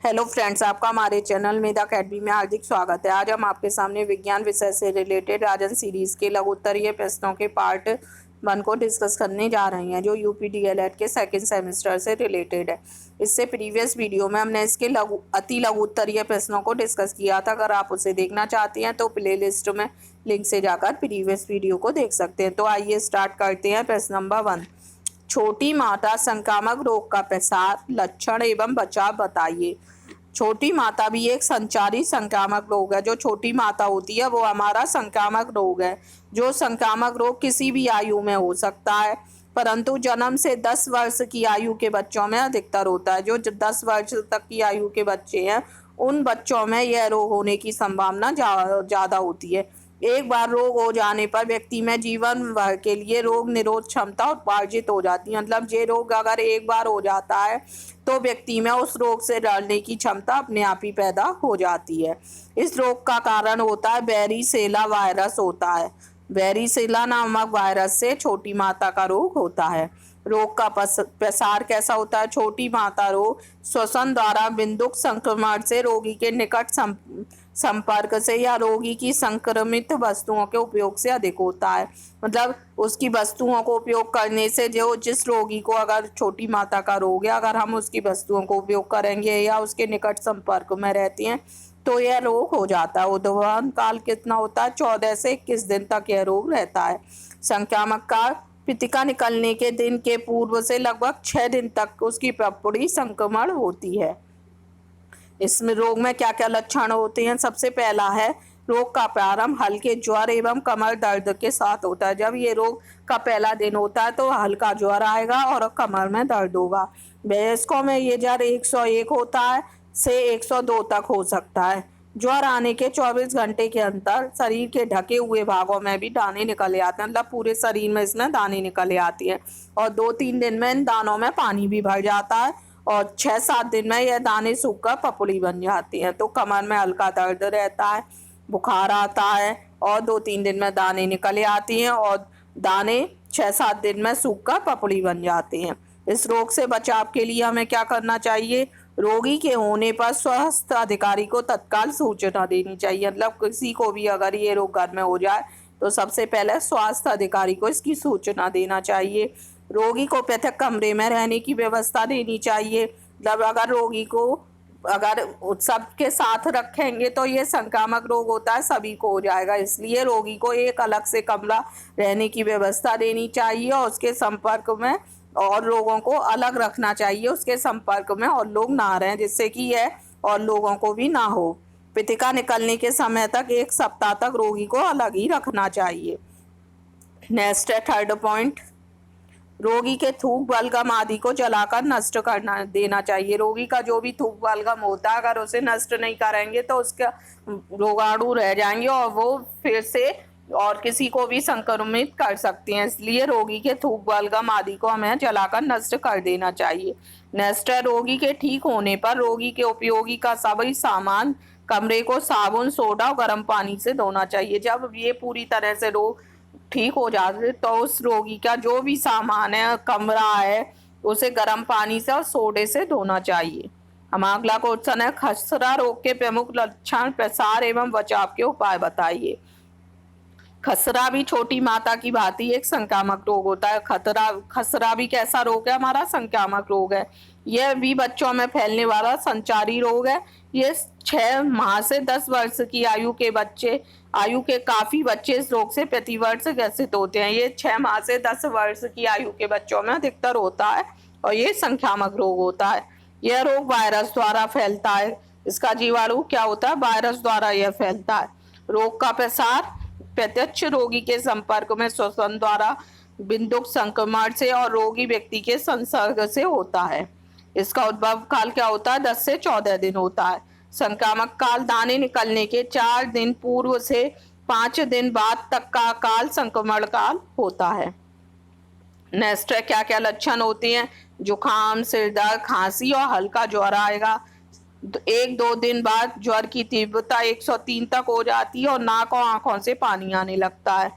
Hello friends, आपका हमारे channel मेधा academy में हार्दिक स्वागत है। आज हम आपके सामने विज्ञान विषय से रिलेटेड राजन सीरीज के लघुत्तरीय प्रश्नों के पार्ट 1 को डिस्कस करने जा रहे हैं, जो यूपी डीएलएड के सेकंड सेमेस्टर से रिलेटेड है। इससे प्रीवियस वीडियो में हमने इसके अति लघुत्तरीय प्रश्नों को डिस्कस किया था। अगर आप उसे देखना चाहते हैं तो प्ले लिस्ट में लिंक से जाकर प्रीवियस वीडियो को देख सकते हैं। तो आइए स्टार्ट करते हैं। प्रश्न नंबर 1, छोटी माता संक्रामक रोग का प्रसार, लक्षण एवं बचाव बताइए। छोटी माता भी एक संचारी संक्रामक रोग है। जो छोटी माता होती है वो हमारा संक्रामक रोग है। जो संक्रामक रोग किसी भी आयु में हो सकता है, परंतु जन्म से 10 वर्ष की आयु के बच्चों में अधिकतर होता है। जो 10 वर्ष तक की आयु के बच्चे हैं, उन बच्चों में यह रोग होने की संभावना ज़्यादा होती है। एक बार रोग हो जाने पर व्यक्ति में जीवन भर के लिए रोग निरोध क्षमता उपार्जित हो जाती है। मतलब ये रोग अगर एक बार हो जाता है तो व्यक्ति में उस रोग से लड़ने की क्षमता अपने आप ही पैदा हो जाती है। इस रोग का कारण होता है वेरिसेला वायरस होता है। वेरिसेला नामक वायरस से छोटी माता का रोग होता है। रोग का प्रसार कैसा होता है? छोटी माता रोग श्वसन द्वारा बिंदुक संक्रमण से, रोगी के निकट संपर्क से या रोगी की संक्रमित वस्तुओं के उपयोग से अधिक होता है। मतलब उसकी वस्तुओं को उपयोग करने से, जो जिस रोगी को अगर छोटी माता का रोग है, अगर हम उसकी वस्तुओं को उपयोग करेंगे या उसके निकट संपर्क में रहती हैं तो यह रोग हो जाता है। उद्भवन काल कितना होता है? 14 से 21 दिन तक यह रोग रहता है। संक्रामक काल पितिका निकलने के दिन के पूर्व से लगभग 6 दिन तक उसकी पपड़ी संक्रमण होती है। इसमें रोग में क्या क्या लक्षण होते हैं? सबसे पहला है, रोग का प्रारंभ हल्के ज्वर एवं कमर दर्द के साथ होता है। जब ये रोग का पहला दिन होता है तो हल्का ज्वर आएगा और कमर में दर्द होगा। वयस्कों में ये ज्वर 101 होता है से 102 तक हो सकता है। ज्वर आने के 24 घंटे के अंतर शरीर के ढके हुए भागों में भी दाने निकले आते हैं। मतलब पूरे शरीर में इसमें दाने निकले आती है और 2-3 दिन में इन दानों में पानी भी भर जाता है और 6-7 दिन में यह दाने सूखकर पपड़ी बन जाती हैं। तो कमर में हल्का दर्द रहता है, बुखार आता है और 2-3 दिन में दाने निकले आती हैं और दाने 6-7 दिन में सूखकर पपड़ी बन जाती हैं। इस रोग से बचाव के लिए हमें क्या करना चाहिए? रोगी के होने पर स्वास्थ्य अधिकारी को तत्काल सूचना देनी चाहिए। मतलब किसी को भी अगर ये रोग घर में हो जाए तो सबसे पहले स्वास्थ्य अधिकारी को इसकी सूचना देना चाहिए। रोगी को पृथक कमरे में रहने की व्यवस्था देनी चाहिए। मतलब अगर रोगी को अगर सबके साथ रखेंगे तो ये संक्रामक रोग होता है, सभी को हो जाएगा। इसलिए रोगी को एक अलग से कमरा रहने की व्यवस्था देनी चाहिए और उसके संपर्क में और लोगों को अलग रखना चाहिए। उसके संपर्क में और लोग ना रहें, जिससे कि यह और लोगों को भी ना हो। पितिका निकलने के समय तक 1 सप्ताह तक रोगी को अलग ही रखना चाहिए। नेक्स्ट है थर्ड पॉइंट, रोगी के थूक बलगम आदि को जलाकर नष्ट करना देना चाहिए। रोगी का जो भी थूक बलगम होता है, अगर उसे नष्ट नहीं करेंगे तो उसका रोगाणु रह जाएंगे और वो फिर से और किसी को भी संक्रमित कर सकते हैं। इसलिए रोगी के थूक बलगम आदि को हमें जलाकर नष्ट कर देना चाहिए। नेक्स्ट है, रोगी के ठीक होने पर रोगी के उपयोगी का सभी सामान कमरे को साबुन, सोडा और गर्म पानी से धोना चाहिए। जब ये पूरी तरह से रोग ठीक हो जाते तो उस रोगी का जो भी सामान है, कमरा है, उसे गर्म पानी से और सोडे से धोना चाहिए। हमारा अगला क्वेश्चन है, खसरा रोग के प्रमुख लक्षण, प्रसार एवं बचाव के उपाय बताइए। खसरा भी छोटी माता की भांति एक संक्रामक रोग होता है। खसरा भी कैसा रोग है? हमारा संक्रामक रोग है। यह भी बच्चों में फैलने वाला संचारी रोग है। ये 6 माह से 10 वर्ष की आयु के काफी बच्चे इस रोग से प्रतिवर्ष ग्रसित होते हैं। ये 6 माह से 10 वर्ष की आयु के बच्चों में अधिकतर होता है और ये संक्रामक रोग होता है। यह रोग वायरस द्वारा फैलता है। इसका जीवाणु क्या होता है? वायरस द्वारा यह फैलता है। रोग का प्रसार प्रत्यक्ष रोगी के संपर्क में, श्वसन द्वारा, बिंदुक संक्रमण से और रोगी व्यक्ति के संसर्ग से होता है। इसका उद्भव काल क्या होता है? 10 से 14 दिन होता है। संक्रामक काल दाने निकलने के 4 दिन पूर्व से 5 दिन बाद तक का काल संक्रमण काल होता है। नेक्स्ट है, क्या क्या लक्षण होते हैं? जुकाम, सिर दर्द, खांसी और हल्का ज्वर आएगा। 1-2 दिन बाद ज्वर की तीव्रता 103 तक हो जाती है और नाक और आंखों से पानी आने लगता है।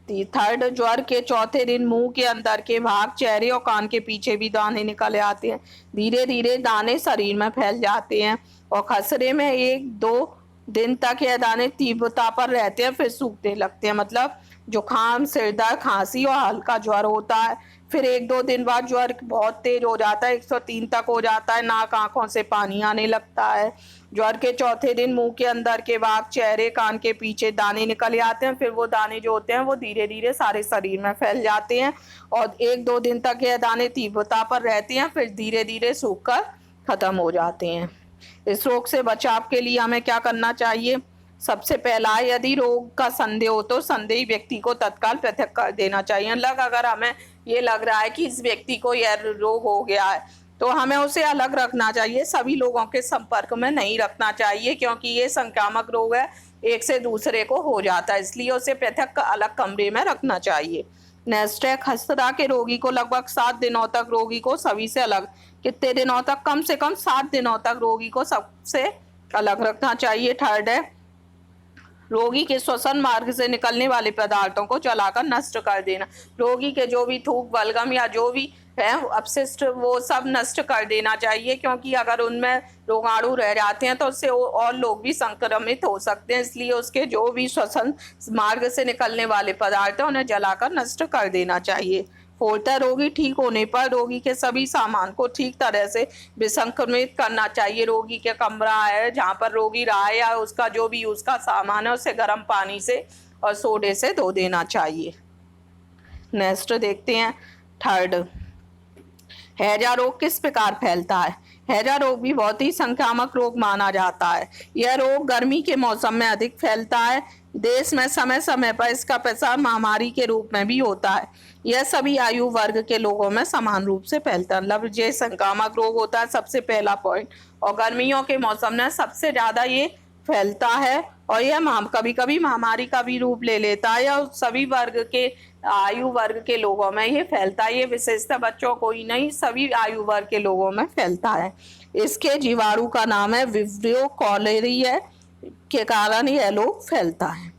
थर्ड, ज्वर के चौथे दिन मुंह के अंदर के भाग, चेहरे और कान के पीछे भी दाने निकल आते हैं। धीरे धीरे दाने शरीर में फैल जाते हैं और खसरे में 1-2 दिन तक यह दाने तीव्रता पर रहते हैं, फिर सूखने लगते हैं। मतलब जुकाम, सिर दर्द, खांसी और हल्का ज्वर होता है। फिर 1-2 दिन बाद ज्वर बहुत तेज हो जाता है, 103 तक हो जाता है। नाक, आंखों से पानी आने लगता है। ज्वर के चौथे दिन मुंह के अंदर के भाग, चेहरे, कान के पीछे दाने निकल आते हैं। फिर वो दाने जो होते हैं वो धीरे धीरे सारे शरीर में फैल जाते हैं और 1-2 दिन तक यह दाने तीव्रता पर रहते हैं, फिर धीरे धीरे सूख कर खत्म हो जाते हैं। इस रोग से बचाव के लिए हमें क्या करना चाहिए? सबसे पहला, यदि रोग का संदेह हो तो संदेही व्यक्ति को तत्काल पृथक कर देना चाहिए। अगर हमें ये लग रहा है कि इस व्यक्ति को यह रोग हो गया है तो हमें उसे अलग रखना चाहिए, सभी लोगों के संपर्क में नहीं रखना चाहिए, क्योंकि ये संक्रामक रोग है, एक से दूसरे को हो जाता है, इसलिए उसे पृथक अलग कमरे में रखना चाहिए। नेक्स्ट है, खसरा के रोगी को लगभग 7 दिनों तक रोगी को सभी से अलग, कितने दिनों तक? कम से कम 7 दिनों तक रोगी को सबसे अलग रखना चाहिए। थर्ड है, रोगी के श्वसन मार्ग से निकलने वाले पदार्थों को जलाकर नष्ट कर देना। रोगी के जो भी थूक, बलगम या जो भी है अपशिष्ट, वो सब नष्ट कर देना चाहिए, क्योंकि अगर उनमें रोगाणु रह जाते हैं तो उससे और लोग भी संक्रमित हो सकते हैं, इसलिए उसके जो भी श्वसन मार्ग से निकलने वाले पदार्थ हैं उन्हें जलाकर नष्ट कर देना चाहिए। फोर्थ, रोगी ठीक होने पर रोगी के सभी सामान को ठीक तरह से विसंक्रमित करना चाहिए। रोगी के कमरा है जहाँ पर रोगी रहा है या उसका जो भी उसका सामान है उसे गर्म पानी से और सोडे से धो देना चाहिए। नेक्स्ट देखते हैं, थर्ड, हैजा रोग किस प्रकार फैलता है? हैजा रोग भी बहुत ही संक्रामक रोग माना जाता है। यह रोग गर्मी के मौसम में अधिक फैलता है। देश में समय समय पर इसका प्रसार महामारी के रूप में भी होता है। यह सभी आयु वर्ग के लोगों में समान रूप से फैलता है। मतलब ये संक्रामक रोग होता है, सबसे पहला पॉइंट, और गर्मियों के मौसम में सबसे ज्यादा ये फैलता है और यह कभी कभी महामारी का भी रूप ले लेता है या सभी वर्ग के आयु वर्ग के लोगों में ये फैलता है। ये विशेषता बच्चों को ही नहीं, सभी आयु वर्ग के लोगों में फैलता है। इसके जीवाणु का नाम है विब्रियो कॉलेरिया के कारण यह रोग फैलता है।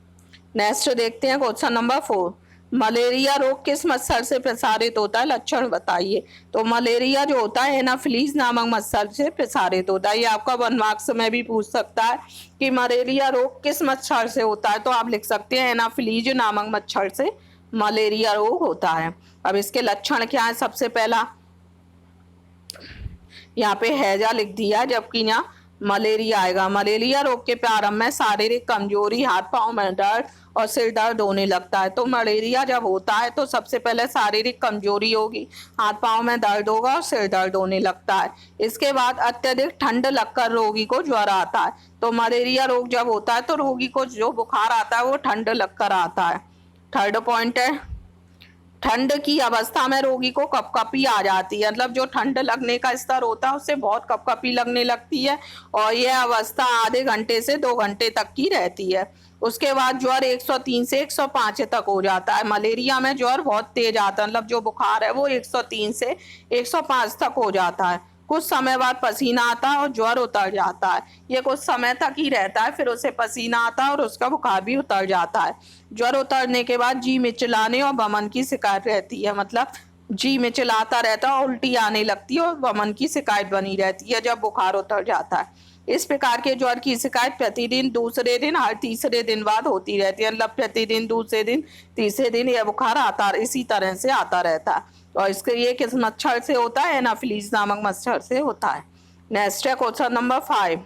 नेक्स्ट देखते हैं क्वेश्चन नंबर 4, मलेरिया रोग किस मच्छर से प्रसारित होता है? लक्षण बताइए। तो मलेरिया जो होता है एनाफिलीज नामक मच्छर से प्रसारित होता है। ये आपका 1 मार्क्स में भी पूछ सकता है कि मलेरिया रोग किस मच्छर से होता है, तो आप लिख सकते हैं एनाफिलीज नामक मच्छर से मलेरिया रोग होता है। अब इसके लक्षण क्या है? सबसे पहला यहाँ पे हैजा लिख दिया, जबकि यहाँ मलेरिया आएगा। मलेरिया रोग के प्रारंभ में शारीरिक कमजोरी, हाथ पांव में दर्द और सिर दर्द होने लगता है। तो मलेरिया जब होता है तो सबसे पहले शारीरिक कमजोरी होगी, हाथ पांव में दर्द होगा और सिर दर्द होने लगता है। इसके बाद अत्यधिक ठंड लगकर रोगी को ज्वर आता है। तो मलेरिया रोग जब होता है तो रोगी को जो बुखार आता है वो ठंड लगकर आता है। थर्ड पॉइंट है, ठंड की अवस्था में रोगी को कपकपी आ जाती है। मतलब जो ठंड लगने का स्तर होता है उससे बहुत कपकपी लगने लगती है और यह अवस्था आधे घंटे से 2 घंटे तक की रहती है। उसके बाद ज्वर 103 से 105 तक हो जाता है। मलेरिया में ज्वर बहुत तेज आता है, मतलब जो बुखार है वो 103 से 105 तक हो जाता है। कुछ समय बाद पसीना आता है और ज्वर उतर जाता है। ये कुछ समय तक ही रहता है, फिर उसे पसीना आता है और उसका बुखार भी उतर जाता है। ज्वर उतरने के बाद जी मिचलाने और वमन की शिकायत रहती है। मतलब जी मिचलाता रहता है और उल्टी आने लगती है और वमन की शिकायत बनी रहती है जब बुखार उतर जाता है। इस प्रकार के ज्वर की शिकायत प्रतिदिन, दूसरे दिन, हर तीसरे दिन बाद होती रहती है। मतलब प्रतिदिन, दूसरे दिन, तीसरे दिन यह बुखार आता इसी तरह से आता रहता है। और इसके ये किस मच्छर से होता है? एनाफिलीज नामक मच्छर से होता है। नेक्स्ट है क्वेश्चन नंबर 5,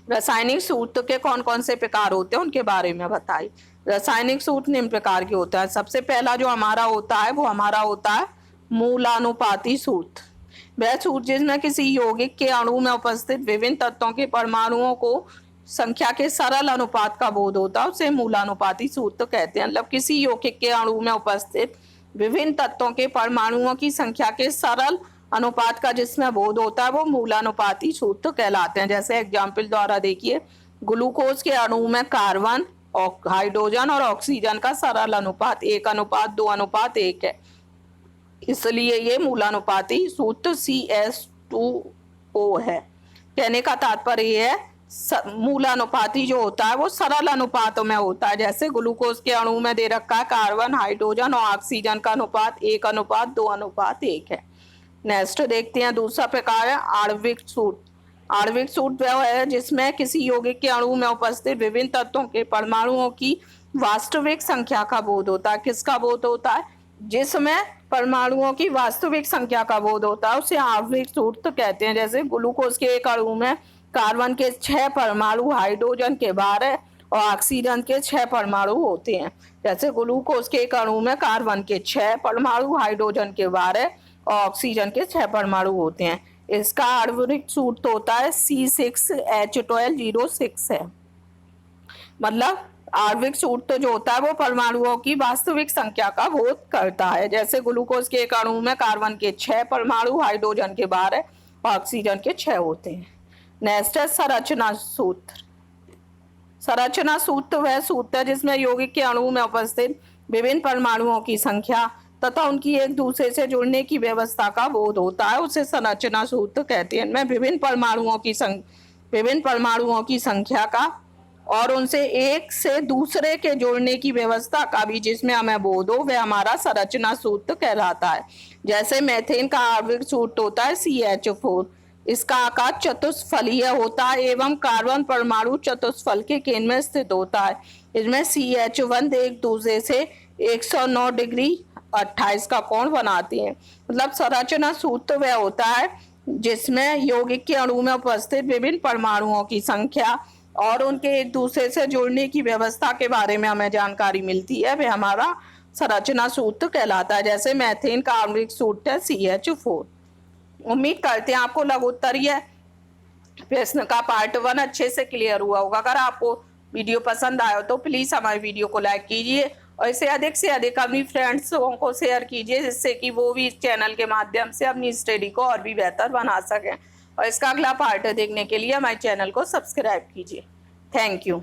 रासायनिक सूत्र के कौन कौन से प्रकार होते हैं उनके बारे में बताइए। रासायनिक सूत्र निम्न प्रकार के होता है। सबसे पहला जो हमारा होता है वो हमारा होता है मूलानुपाती सूत्र। वह सूत्र जिसमें किसी यौगिक के अणु में उपस्थित विभिन्न तत्वों के परमाणुओं को संख्या के सरल अनुपात का बोध होता है, उसे मूलानुपाती सूत्र कहते हैं। मतलब किसी यौगिक के अणु में उपस्थित विभिन्न तत्वों के परमाणुओं की संख्या के सरल अनुपात का जिसमें बोध होता है वो मूलानुपाती सूत्र कहलाते हैं। जैसे एग्जाम्पल द्वारा देखिए, ग्लूकोज के अणु में कार्बन, हाइड्रोजन और ऑक्सीजन का सरल अनुपात 1:2:1 है, इसलिए ये मूलानुपाती सूत्र CH2O है। कहने का तात्पर्य है मूलानुपाती जो होता है वो सरल अनुपातों में होता है। जैसे ग्लूकोज के अणु में दे रखा है कार्बन, हाइड्रोजन और ऑक्सीजन का अनुपात 1:2:1 है। नेक्स्ट देखते हैं, दूसरा प्रकार है आणविक सूत्र। आणविक सूत्र वह है जिसमें किसी यौगिक के अणु में उपस्थित विभिन्न तत्वों के परमाणुओं की वास्तविक संख्या का बोध होता है। किसका बोध होता है? जिसमें परमाणुओं की वास्तविक संख्या का बोध होता है उसे आणविक सूत्र कहते हैं। जैसे ग्लूकोज के एक अणु में कार्बन के 6 परमाणु, हाइड्रोजन के 12 और ऑक्सीजन के 6 परमाणु होते हैं। जैसे ग्लूकोज के एक अणु में कार्बन के 6 परमाणु, हाइड्रोजन के 12 और ऑक्सीजन के 6 परमाणु होते हैं। इसका आणविक सूत्र होता है C6H12O6 है। मतलब आणविक सूत्र जो होता है वो परमाणुओं की वास्तविक संख्या का बोध करता है। जैसे ग्लूकोज के एक अणु में कार्बन के 6 परमाणु, हाइड्रोजन के 12 और ऑक्सीजन के 6 होते हैं। नेक्स्ट है संरचना सूत्र। संरचना सूत्र वह सूत्र है जिसमें यौगिक के अणु में उपस्थित विभिन्न परमाणुओं की संख्या तथा उनकी एक दूसरे से जुड़ने की व्यवस्था का बोध होता है, उसे संरचना सूत्र कहते हैं। इनमें विभिन्न परमाणुओं की संख्या का और उनसे एक से दूसरे के जोड़ने की व्यवस्था का भी जिसमें हमें बोध हो वह हमारा संरचना सूत्र कहलाता है। जैसे मीथेन का आणविक सूत्र होता है CH4। इसका आकार चतुष्फलीय होता है एवं कार्बन परमाणु चतुष्फल के केंद्र में स्थित होता है। इसमें CH1 एक दूसरे से 109 डिग्री 28 का कोण बनाती है। मतलब संरचना सूत्र वह होता है जिसमें यौगिक के अणु में उपस्थित विभिन्न परमाणुओं की संख्या और उनके एक दूसरे से जुड़ने की व्यवस्था के बारे में हमें जानकारी मिलती है, वह हमारा संरचना सूत्र कहलाता है। जैसे मीथेन का आणविक सूत्र है CH4। उम्मीद करते हैं आपको लघु उत्तरीय प्रश्न का पार्ट 1 अच्छे से क्लियर हुआ होगा। अगर आपको वीडियो पसंद आया तो प्लीज हमारे वीडियो को लाइक कीजिए और इसे अधिक से अधिक अपनी फ्रेंड्सों को शेयर कीजिए, जिससे कि वो भी इस चैनल के माध्यम से अपनी स्टडी को और भी बेहतर बना सकें। और इसका अगला पार्ट देखने के लिए हमारे चैनल को सब्सक्राइब कीजिए। Thank you.